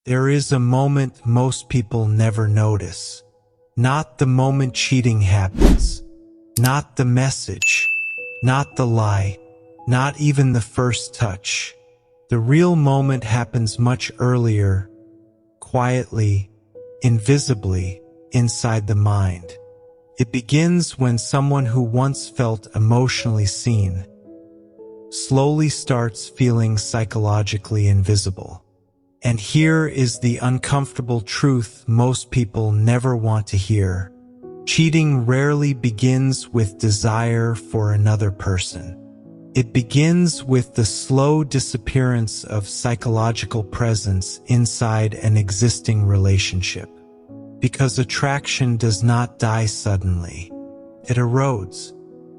There is a moment most people never notice. Not the moment cheating happens. Not the message. Not the lie. Not even the first touch. The real moment happens much earlier, quietly, invisibly, inside the mind. It begins when someone who once felt emotionally seen slowly starts feeling psychologically invisible. And here is the uncomfortable truth most people never want to hear. Cheating rarely begins with desire for another person. It begins with the slow disappearance of psychological presence inside an existing relationship. Because attraction does not die suddenly. It erodes.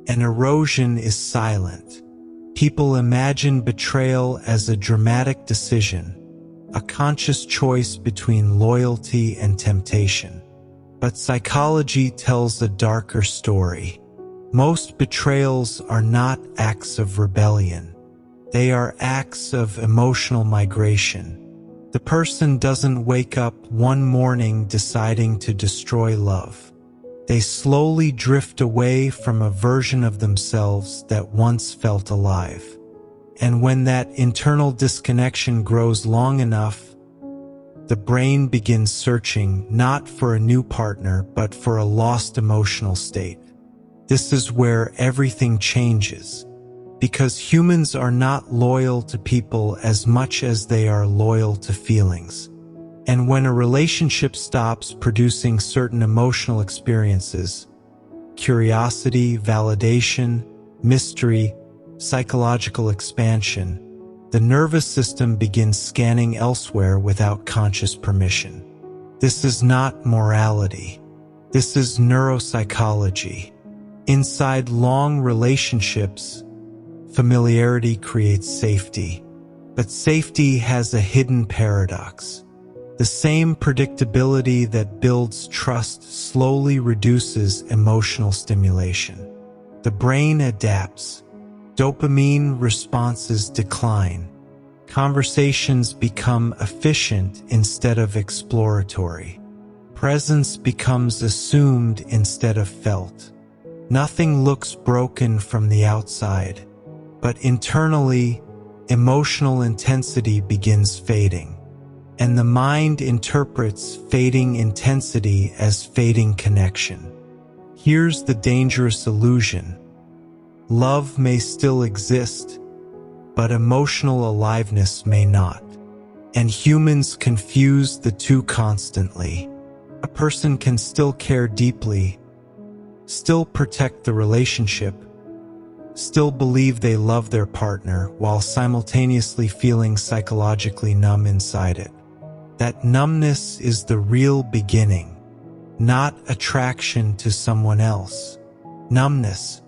And erosion is silent. People imagine betrayal as a dramatic decision, a conscious choice between loyalty and temptation. But psychology tells a darker story. Most betrayals are not acts of rebellion. They are acts of emotional migration. The person doesn't wake up one morning deciding to destroy love. They slowly drift away from a version of themselves that once felt alive. And when that internal disconnection grows long enough, the brain begins searching not for a new partner, but for a lost emotional state. This is where everything changes, because humans are not loyal to people as much as they are loyal to feelings. And when a relationship stops producing certain emotional experiences, curiosity, validation, mystery, psychological expansion, the nervous system begins scanning elsewhere without conscious permission. This is not morality. This is neuropsychology. Inside long relationships, familiarity creates safety. But safety has a hidden paradox. The same predictability that builds trust slowly reduces emotional stimulation. The brain adapts. Dopamine responses decline. Conversations become efficient instead of exploratory. Presence becomes assumed instead of felt. Nothing looks broken from the outside, but internally, emotional intensity begins fading. And the mind interprets fading intensity as fading connection. Here's the dangerous illusion. Love may still exist, but emotional aliveness may not. And humans confuse the two constantly. A person can still care deeply, still protect the relationship, still believe they love their partner while simultaneously feeling psychologically numb inside it. That numbness is the real beginning, not attraction to someone else. Numbness,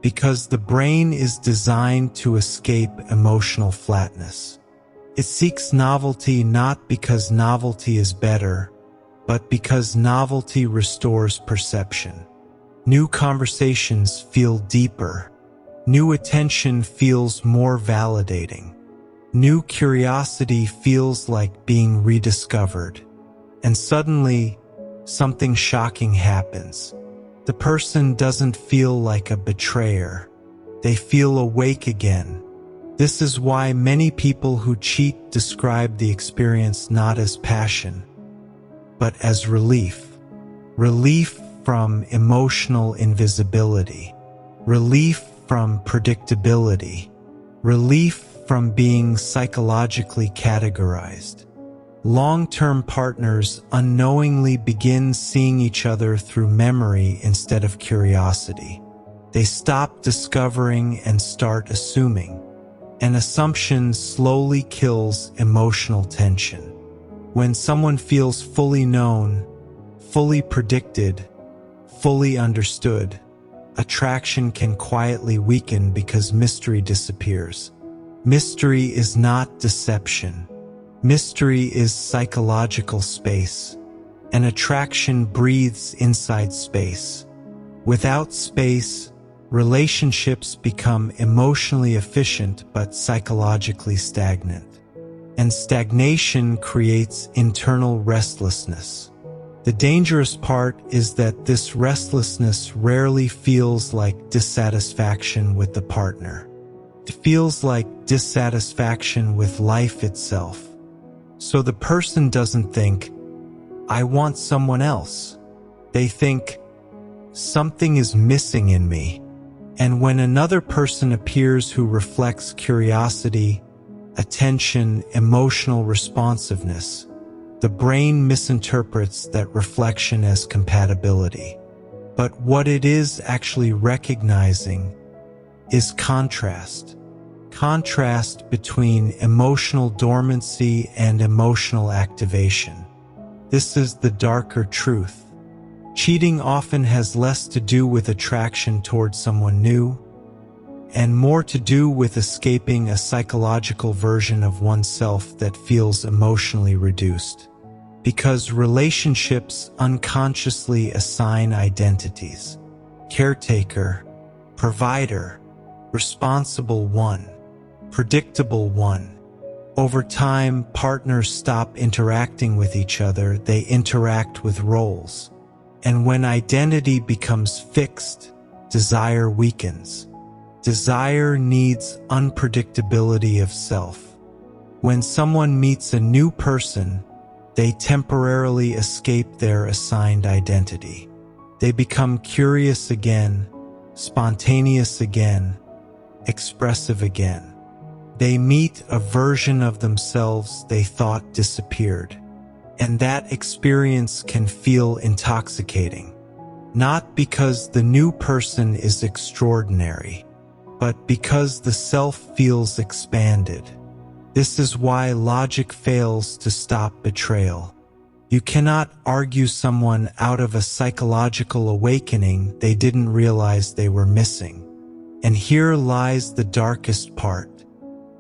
because the brain is designed to escape emotional flatness. It seeks novelty not because novelty is better, but because novelty restores perception. New conversations feel deeper. New attention feels more validating. New curiosity feels like being rediscovered. And suddenly, something shocking happens. The person doesn't feel like a betrayer. They feel awake again. This is why many people who cheat describe the experience not as passion, but as relief. Relief from emotional invisibility. Relief from predictability. Relief from being psychologically categorized. Long-term partners unknowingly begin seeing each other through memory instead of curiosity. They stop discovering and start assuming. An assumption slowly kills emotional tension. When someone feels fully known, fully predicted, fully understood, attraction can quietly weaken because mystery disappears. Mystery is not deception. Mystery is psychological space. An attraction breathes inside space. Without space, relationships become emotionally efficient but psychologically stagnant. and stagnation creates internal restlessness. The dangerous part is that this restlessness rarely feels like dissatisfaction with the partner. It feels like dissatisfaction with life itself. So the person doesn't think, "I want someone else." They think, "Something is missing in me." And when another person appears who reflects curiosity, attention, emotional responsiveness, the brain misinterprets that reflection as compatibility. But what it is actually recognizing is contrast. Contrast between emotional dormancy and emotional activation. This is the darker truth. Cheating often has less to do with attraction towards someone new and more to do with escaping a psychological version of oneself that feels emotionally reduced. Because relationships unconsciously assign identities: caretaker, provider, responsible one, predictable one. Over time, partners stop interacting with each other, they interact with roles. And when identity becomes fixed, desire weakens. Desire needs unpredictability of self. When someone meets a new person, they temporarily escape their assigned identity. They become curious again, spontaneous again, expressive again. They meet a version of themselves they thought disappeared. And that experience can feel intoxicating. Not because the new person is extraordinary, but because the self feels expanded. This is why logic fails to stop betrayal. You cannot argue someone out of a psychological awakening they didn't realize they were missing. And here lies the darkest part.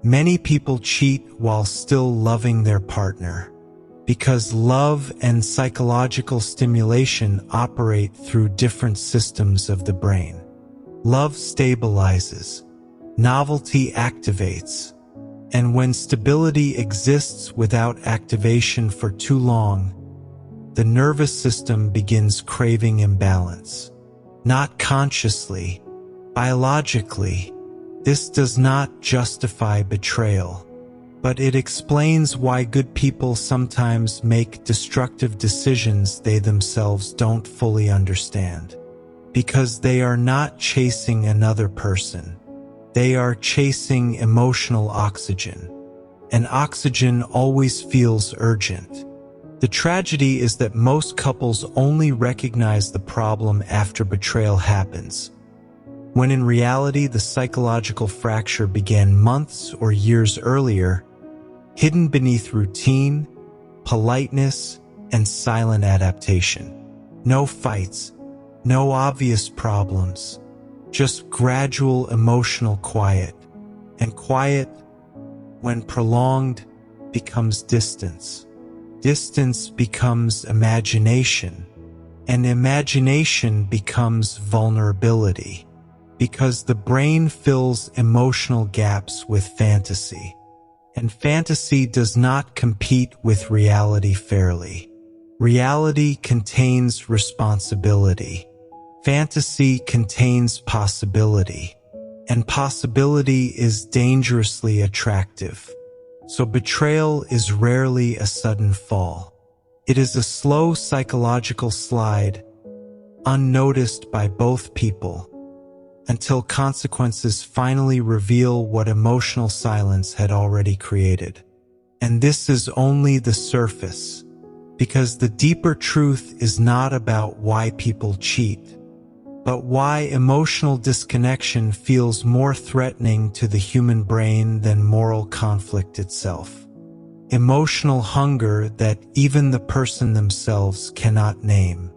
Many people cheat while still loving their partner, because love and psychological stimulation operate through different systems of the brain. Love stabilizes, novelty activates, and when stability exists without activation for too long, the nervous system begins craving imbalance. Not consciously, biologically. This does not justify betrayal, but it explains why good people sometimes make destructive decisions they themselves don't fully understand. Because they are not chasing another person. They are chasing emotional oxygen. And oxygen always feels urgent. The tragedy is that most couples only recognize the problem after betrayal happens, when in reality the psychological fracture began months or years earlier, hidden beneath routine, politeness, and silent adaptation. No fights, no obvious problems, just gradual emotional quiet. And quiet, when prolonged, becomes distance. Distance becomes imagination, and imagination becomes vulnerability. Because the brain fills emotional gaps with fantasy, and fantasy does not compete with reality fairly. Reality contains responsibility. Fantasy contains possibility, and possibility is dangerously attractive. So betrayal is rarely a sudden fall. It is a slow psychological slide, unnoticed by both people, until consequences finally reveal what emotional silence had already created. And this is only the surface, because the deeper truth is not about why people cheat, but why emotional disconnection feels more threatening to the human brain than moral conflict itself. Emotional hunger that even the person themselves cannot name.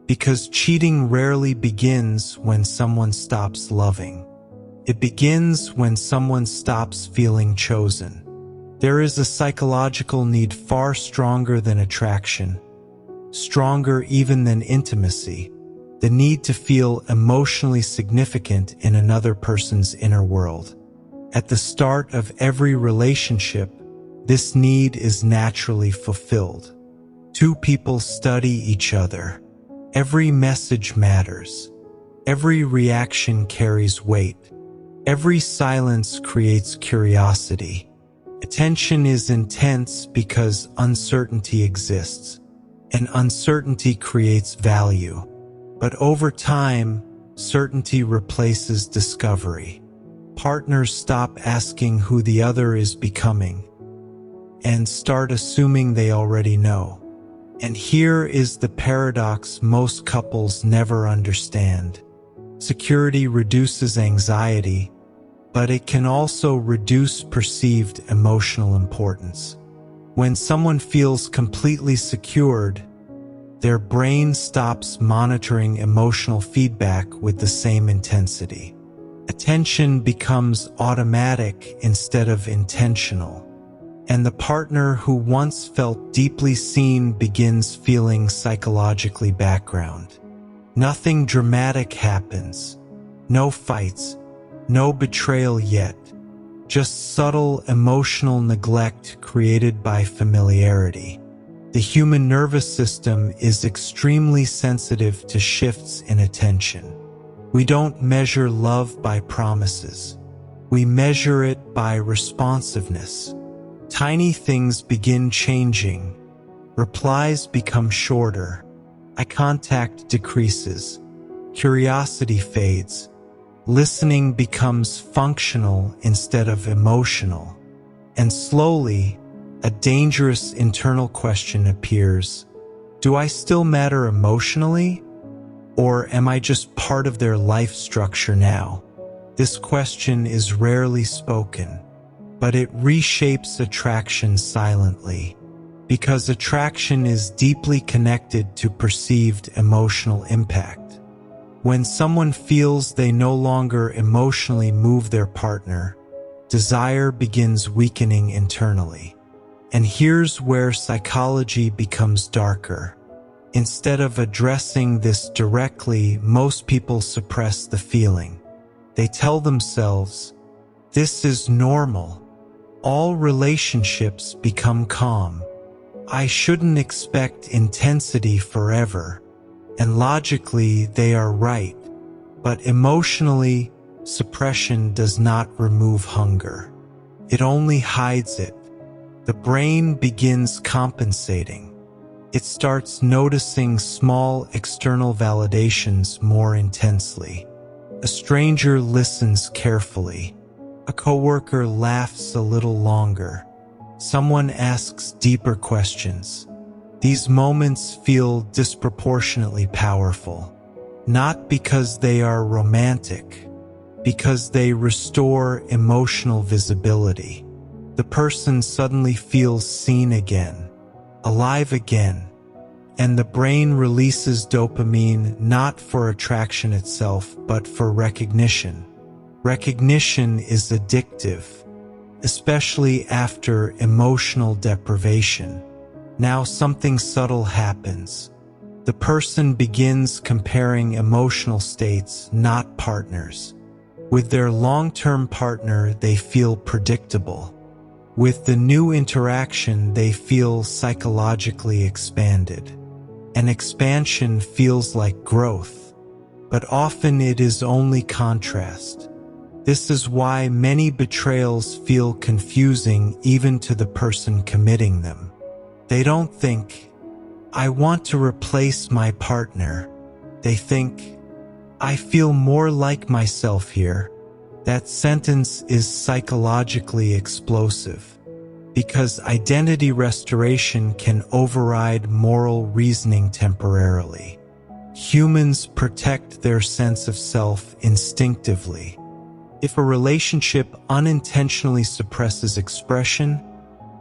Because cheating rarely begins when someone stops loving. It begins when someone stops feeling chosen. There is a psychological need far stronger than attraction, stronger even than intimacy, the need to feel emotionally significant in another person's inner world. At the start of every relationship, this need is naturally fulfilled. Two people study each other. Every message matters. Every reaction carries weight. Every silence creates curiosity. Attention is intense because uncertainty exists, and uncertainty creates value. But over time, certainty replaces discovery. Partners stop asking who the other is becoming and start assuming they already know. And here is the paradox most couples never understand. Security reduces anxiety, but it can also reduce perceived emotional importance. When someone feels completely secured, their brain stops monitoring emotional feedback with the same intensity. Attention becomes automatic instead of intentional, and the partner who once felt deeply seen begins feeling psychologically background. Nothing dramatic happens. No fights. No betrayal yet. Just subtle emotional neglect created by familiarity. The human nervous system is extremely sensitive to shifts in attention. We don't measure love by promises. We measure it by responsiveness. Tiny things begin changing. Replies become shorter. Eye contact decreases. Curiosity fades. Listening becomes functional instead of emotional. And slowly, a dangerous internal question appears. Do I still matter emotionally? Or am I just part of their life structure now? This question is rarely spoken, but it reshapes attraction silently, because attraction is deeply connected to perceived emotional impact. When someone feels they no longer emotionally move their partner, desire begins weakening internally. And here's where psychology becomes darker. Instead of addressing this directly, most people suppress the feeling. They tell themselves, "This is normal. All relationships become calm. I shouldn't expect intensity forever." And logically, they are right. But emotionally, suppression does not remove hunger. It only hides it. The brain begins compensating. It starts noticing small external validations more intensely. A stranger listens carefully. A coworker laughs a little longer. Someone asks deeper questions. These moments feel disproportionately powerful, not because they are romantic, because they restore emotional visibility. The person suddenly feels seen again, alive again, and the brain releases dopamine not for attraction itself, but for recognition. Recognition is addictive, especially after emotional deprivation. Now something subtle happens. The person begins comparing emotional states, not partners. With their long-term partner, they feel predictable. With the new interaction, they feel psychologically expanded. And expansion feels like growth, but often it is only contrast. This is why many betrayals feel confusing even to the person committing them. They don't think, "I want to replace my partner." They think, "I feel more like myself here." That sentence is psychologically explosive, because identity restoration can override moral reasoning temporarily. Humans protect their sense of self instinctively. If a relationship unintentionally suppresses expression,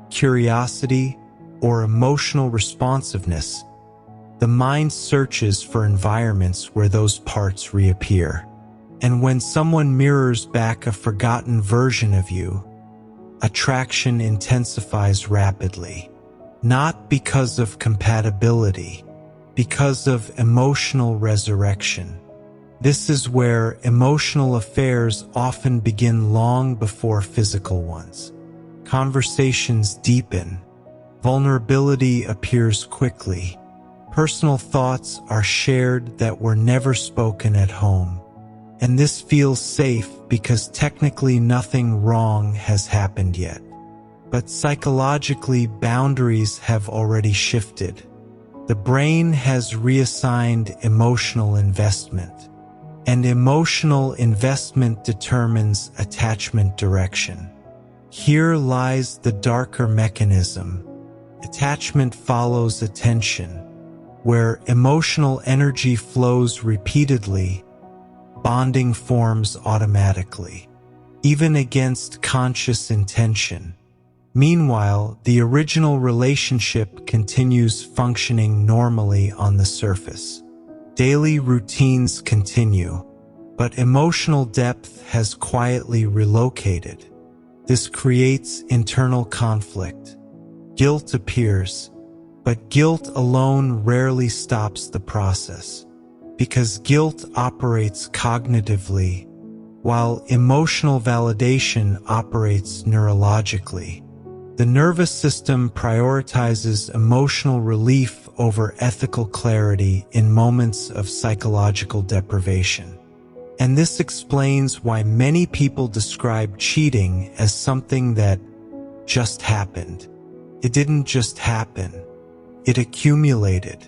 curiosity, or emotional responsiveness, the mind searches for environments where those parts reappear. And when someone mirrors back a forgotten version of you, attraction intensifies rapidly. Not because of compatibility, because of emotional resurrection. This is where emotional affairs often begin long before physical ones. Conversations deepen. Vulnerability appears quickly. Personal thoughts are shared that were never spoken at home. And this feels safe because technically nothing wrong has happened yet. But psychologically, boundaries have already shifted. The brain has reassigned emotional investment. And emotional investment determines attachment direction. Here lies the darker mechanism. Attachment follows attention. Where emotional energy flows repeatedly, bonding forms automatically, even against conscious intention. Meanwhile, the original relationship continues functioning normally on the surface. Daily routines continue, but emotional depth has quietly relocated. This creates internal conflict. Guilt appears, but guilt alone rarely stops the process, because guilt operates cognitively, while emotional validation operates neurologically. The nervous system prioritizes emotional relief over ethical clarity in moments of psychological deprivation. And this explains why many people describe cheating as something that just happened. It didn't just happen. It accumulated.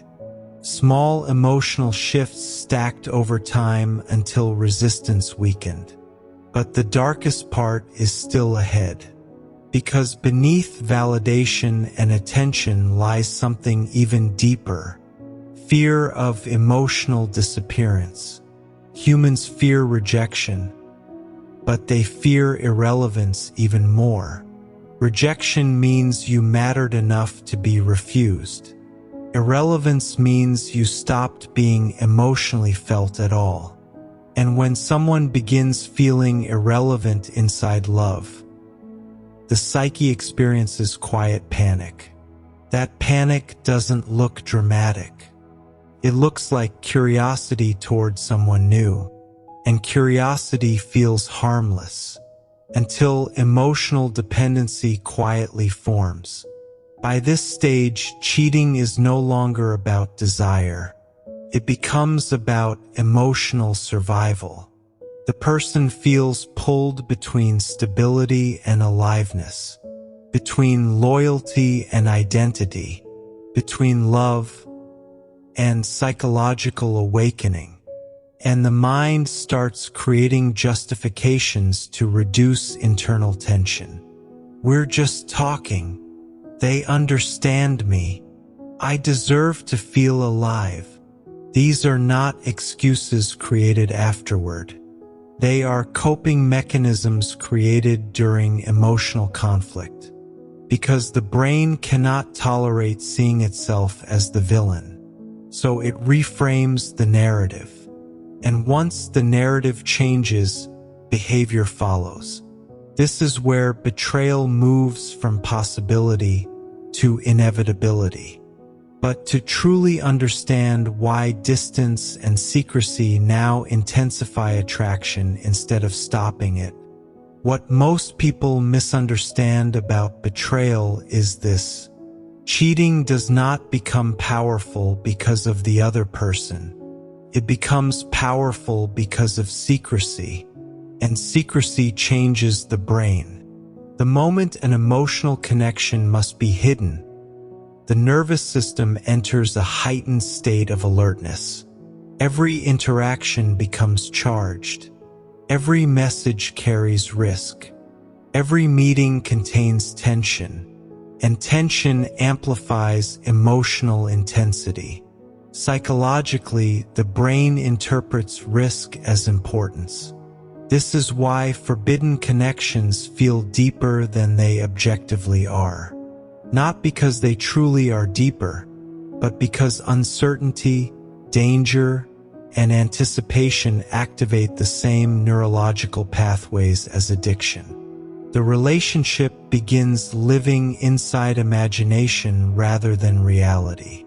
Small emotional shifts stacked over time until resistance weakened. But the darkest part is still ahead. Because beneath validation and attention lies something even deeper. Fear of emotional disappearance. Humans fear rejection, but they fear irrelevance even more. Rejection means you mattered enough to be refused. Irrelevance means you stopped being emotionally felt at all. And when someone begins feeling irrelevant inside love, the psyche experiences quiet panic. That panic doesn't look dramatic. It looks like curiosity toward someone new, and curiosity feels harmless until emotional dependency quietly forms. By this stage, cheating is no longer about desire. It becomes about emotional survival. The person feels pulled between stability and aliveness, between loyalty and identity, between love and psychological awakening. And the mind starts creating justifications to reduce internal tension. We're just talking. They understand me. I deserve to feel alive. These are not excuses created afterward. They are coping mechanisms created during emotional conflict, because the brain cannot tolerate seeing itself as the villain. So it reframes the narrative. And once the narrative changes, behavior follows. This is where betrayal moves from possibility to inevitability. But to truly understand why distance and secrecy now intensify attraction instead of stopping it, what most people misunderstand about betrayal is this: cheating does not become powerful because of the other person. It becomes powerful because of secrecy, and secrecy changes the brain. The moment an emotional connection must be hidden, the nervous system enters a heightened state of alertness. Every interaction becomes charged. Every message carries risk. Every meeting contains tension, and tension amplifies emotional intensity. Psychologically, the brain interprets risk as importance. This is why forbidden connections feel deeper than they objectively are. Not because they truly are deeper, but because uncertainty, danger, and anticipation activate the same neurological pathways as addiction. The relationship begins living inside imagination rather than reality.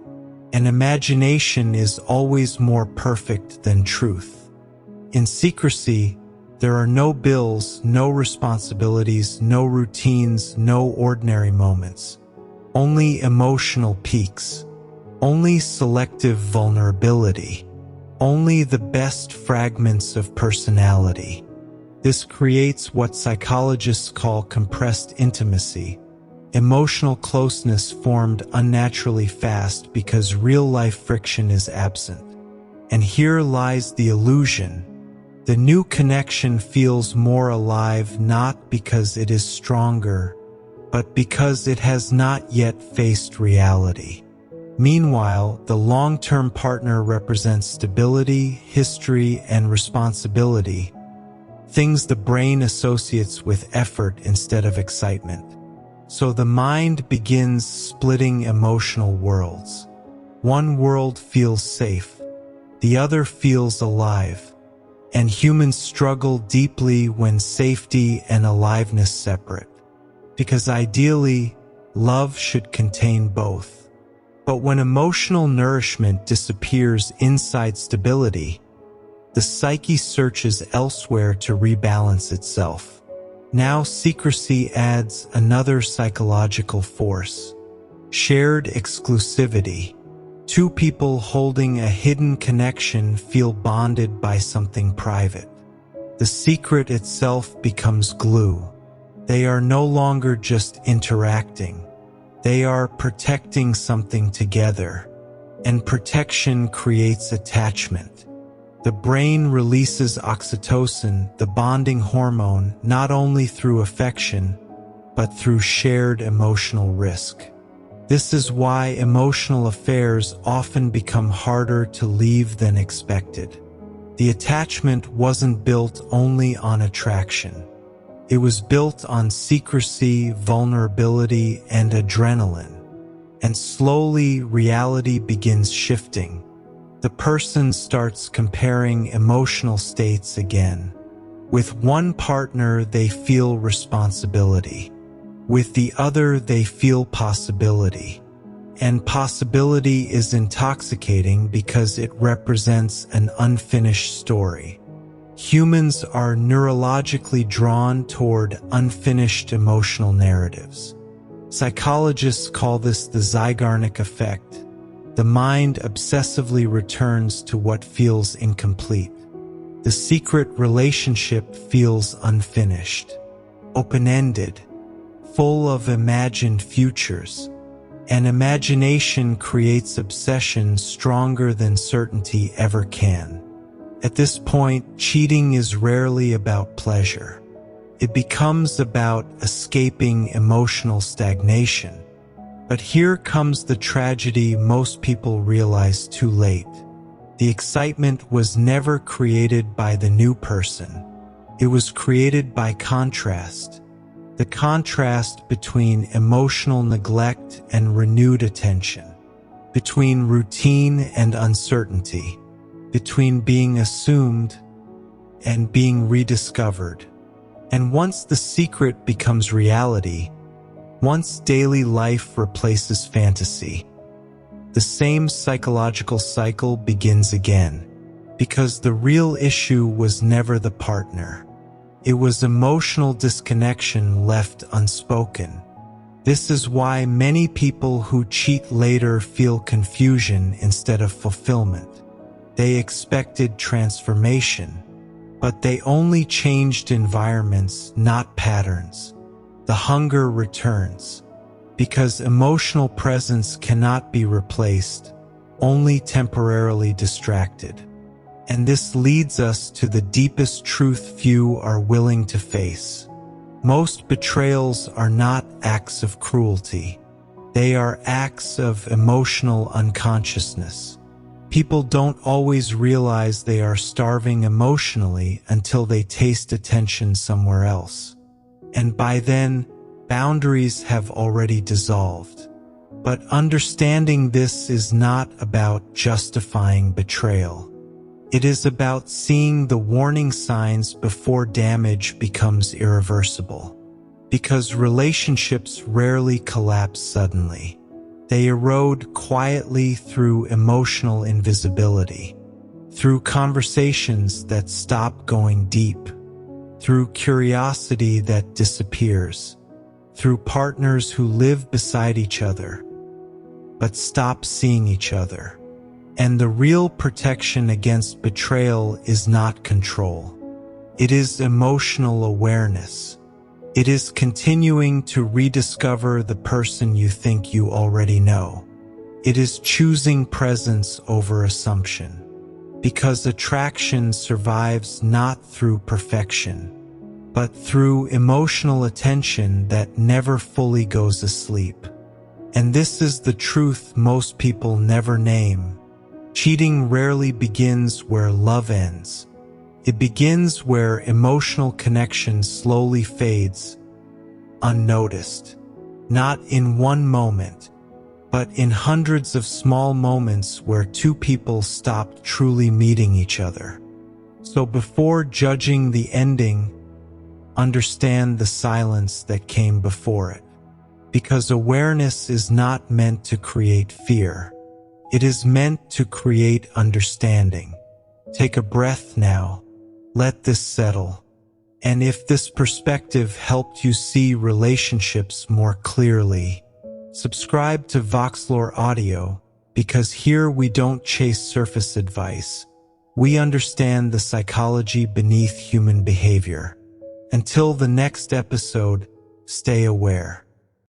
And imagination is always more perfect than truth. In secrecy, There are no bills, no responsibilities, no routines, no ordinary moments. Only emotional peaks. Only selective vulnerability. Only the best fragments of personality. This creates what psychologists call compressed intimacy, emotional closeness formed unnaturally fast because real-life friction is absent. And here lies the illusion. The new connection feels more alive not because it is stronger, but because it has not yet faced reality. Meanwhile, the long-term partner represents stability, history, and responsibility, things the brain associates with effort instead of excitement. So the mind begins splitting emotional worlds. One world feels safe, the other feels alive, and humans struggle deeply when safety and aliveness separate. Because ideally, love should contain both. But when emotional nourishment disappears inside stability, the psyche searches elsewhere to rebalance itself. Now secrecy adds another psychological force. Shared exclusivity. Two people holding a hidden connection feel bonded by something private. The secret itself becomes glue. They are no longer just interacting. They are protecting something together. And protection creates attachment. The brain releases oxytocin, the bonding hormone, not only through affection, but through shared emotional risk. This is why emotional affairs often become harder to leave than expected. The attachment wasn't built only on attraction. It was built on secrecy, vulnerability, and adrenaline. And slowly, reality begins shifting. The person starts comparing emotional states again. With one partner, they feel responsibility. With the other, they feel possibility. And possibility is intoxicating because it represents an unfinished story. Humans are neurologically drawn toward unfinished emotional narratives. Psychologists call this the Zeigarnik effect. The mind obsessively returns to what feels incomplete. The secret relationship feels unfinished, open-ended, full of imagined futures. And imagination creates obsession stronger than certainty ever can. At this point, cheating is rarely about pleasure. It becomes about escaping emotional stagnation. But here comes the tragedy most people realize too late. The excitement was never created by the new person. It was created by contrast. The contrast between emotional neglect and renewed attention. Between routine and uncertainty. Between being assumed and being rediscovered. And once the secret becomes reality, once daily life replaces fantasy, the same psychological cycle begins again, because the real issue was never the partner. It was emotional disconnection left unspoken. This is why many people who cheat later feel confusion instead of fulfillment. They expected transformation, but they only changed environments, not patterns. The hunger returns, because emotional presence cannot be replaced, only temporarily distracted. And this leads us to the deepest truth few are willing to face. Most betrayals are not acts of cruelty. They are acts of emotional unconsciousness. People don't always realize they are starving emotionally until they taste attention somewhere else. And by then, boundaries have already dissolved. But understanding this is not about justifying betrayal. It is about seeing the warning signs before damage becomes irreversible. Because relationships rarely collapse suddenly. They erode quietly through emotional invisibility, through conversations that stop going deep, through curiosity that disappears, through partners who live beside each other, but stop seeing each other. And the real protection against betrayal is not control. It is emotional awareness. It is continuing to rediscover the person you think you already know. It is choosing presence over assumption. Because attraction survives not through perfection, but through emotional attention that never fully goes asleep. And this is the truth most people never name. Cheating rarely begins where love ends. It begins where emotional connection slowly fades, unnoticed. Not in one moment, but in hundreds of small moments where two people stopped truly meeting each other. So before judging the ending, understand the silence that came before it. Because awareness is not meant to create fear. It is meant to create understanding. Take a breath now. Let this settle. And if this perspective helped you see relationships more clearly, subscribe to Voxlore Audio, because here we don't chase surface advice. We understand the psychology beneath human behavior. Until the next episode, stay aware.